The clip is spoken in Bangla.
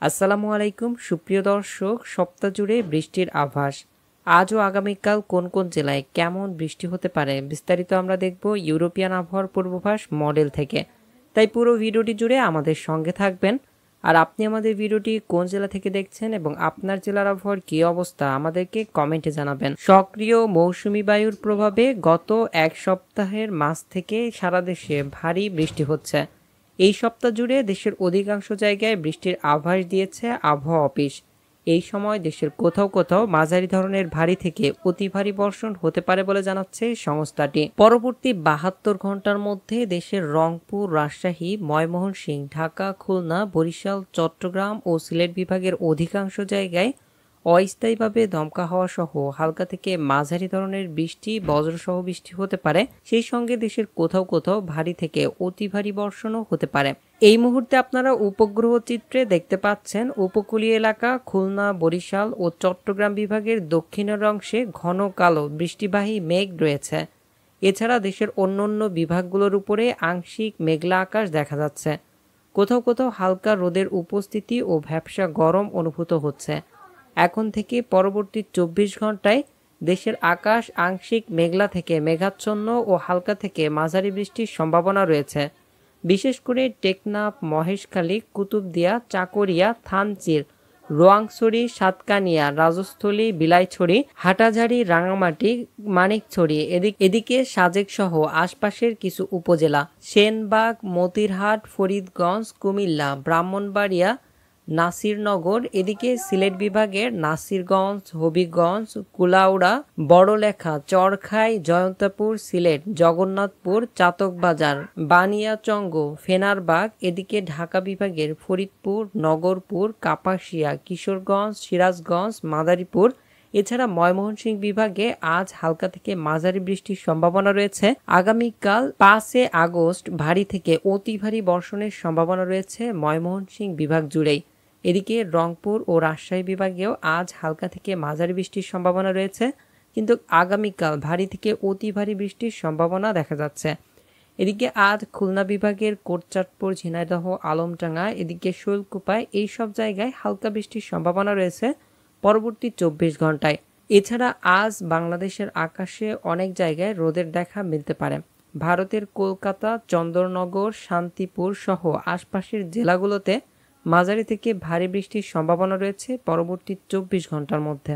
আসসালামু আলাইকুম সুপ্রিয় দর্শক, সপ্তাহ জুড়ে বৃষ্টির আভাস। আজ ও আগামীকাল কোন কোন জেলায় কেমন বৃষ্টি হতে পারে বিস্তারিত আমরা দেখব ইউরোপিয়ান আবহাওয়ার পূর্বাভাস মডেল থেকে। তাই পুরো ভিডিওটি জুড়ে আমাদের সঙ্গে থাকবেন। আর আপনি আমাদের ভিডিওটি কোন জেলা থেকে দেখছেন এবং আপনার জেলার আবহাওয়ার কী অবস্থা আমাদেরকে কমেন্টে জানাবেন। সক্রিয় মৌসুমি বায়ুর প্রভাবে গত এক সপ্তাহের মাঝ থেকে সারা দেশে ভারী বৃষ্টি হচ্ছে। এই সপ্তাহ জুড়ে দেশের অধিকাংশ জায়গায় বৃষ্টির আভাস দিয়েছে আবহাওয়া অফিস। এই সময় দেশের কোথাও কোথাও মাঝারি ধরনের ভারী থেকে অতি ভারী বর্ষণ হতে পারে বলে জানাচ্ছে সংস্থাটি। পরবর্তী 72 ঘন্টার মধ্যে দেশের রংপুর, রাজশাহী, ময়মনসিংহ, ঢাকা, খুলনা, বরিশাল, চট্টগ্রাম ও সিলেট বিভাগের অধিকাংশ জায়গায় অস্থায়ীভাবে দমকা হাওয়া সহ হালকা থেকে মাঝারি ধরনের বৃষ্টি, বজ্রসহ বৃষ্টি হতে পারে। সেই সঙ্গে দেশের কোথাও কোথাও ভারী থেকে অতি ভারী বর্ষণও হতে পারে। এই মুহূর্তে আপনারা উপগ্রহ চিত্রে দেখতে পাচ্ছেন উপকূলীয় এলাকা খুলনা, বরিশাল ও চট্টগ্রাম বিভাগের দক্ষিণের অংশে ঘন কালো বৃষ্টিবাহী মেঘ রয়েছে। এছাড়া দেশের অন্যান্য বিভাগগুলোর উপরে আংশিক মেঘলা আকাশ দেখা যাচ্ছে। কোথাও কোথাও হালকা রোদের উপস্থিতি ও ভ্যাপসা গরম অনুভূত হচ্ছে। এখন থেকে পরবর্তী 24 ঘন্টায় দেশের আকাশ আংশিক মেঘলা থেকে মেঘাচ্ছন্ন ও হালকা থেকে মাঝারি বৃষ্টির সম্ভাবনা রয়েছে। বিশেষ করে টেকনাফ, মহেশখালী, কুতুবদিয়া, চাকরিয়া, থানচির, রোয়াংছড়ি, সাতকানিয়া, রাজস্থলী, বিলাইছড়ি, হাটাজারি, রাঙামাটি, মানিকছড়ি এদিকে সাজেক সহ আশপাশের কিছু উপজেলা সেনবাগ, মতিরহাট, ফরিদগঞ্জ, কুমিল্লা, ব্রাহ্মণবাড়িয়া, নাসিরনগর, এদিকে সিলেট বিভাগের নাসিরগঞ্জ, হবিগঞ্জ, কুলাউড়া, বড়লেখা, চরখাই, জয়ন্তপুর, সিলেট, জগন্নাথপুর, চাতকবাজার, বানিয়াচঙ্গ, ফেনারবাগ, এদিকে ঢাকা বিভাগের ফরিদপুর, নগরপুর, কাপাসিয়া, কিশোরগঞ্জ, সিরাজগঞ্জ, মাদারীপুর, এছাড়া ময়মনসিংহ বিভাগে আজ হালকা থেকে মাঝারি বৃষ্টির সম্ভাবনা রয়েছে। আগামীকাল 5 আগস্ট ভারী থেকে অতি ভারী বর্ষণের সম্ভাবনা রয়েছে ময়মনসিংহ বিভাগ জুড়েই। এদিকে রংপুর ও রাজশাহী বিভাগেও আজ হালকা থেকে মাঝারি বৃষ্টির সম্ভাবনা রয়েছে, কিন্তু আগামীকাল ভারী থেকে অতি ভারী বৃষ্টির সম্ভাবনা দেখা যাচ্ছে। এদিকে আজ খুলনা বিভাগের কোটচাঁদপুর, ঝিনাইদহ, আলমডাঙ্গা, এদিকে শৈলকুপায় এইসব জায়গায় হালকা বৃষ্টির সম্ভাবনা রয়েছে পরবর্তী 24 ঘন্টায়। এছাড়া আজ বাংলাদেশের আকাশে অনেক জায়গায় রোদের দেখা মিলতে পারে। ভারতের কলকাতা, চন্দননগর, শান্তিপুর সহ আশপাশের জেলাগুলোতে মাঝারি থেকে ভারী বৃষ্টির সম্ভাবনা রয়েছে পরবর্তী 24 ঘন্টার মধ্যে।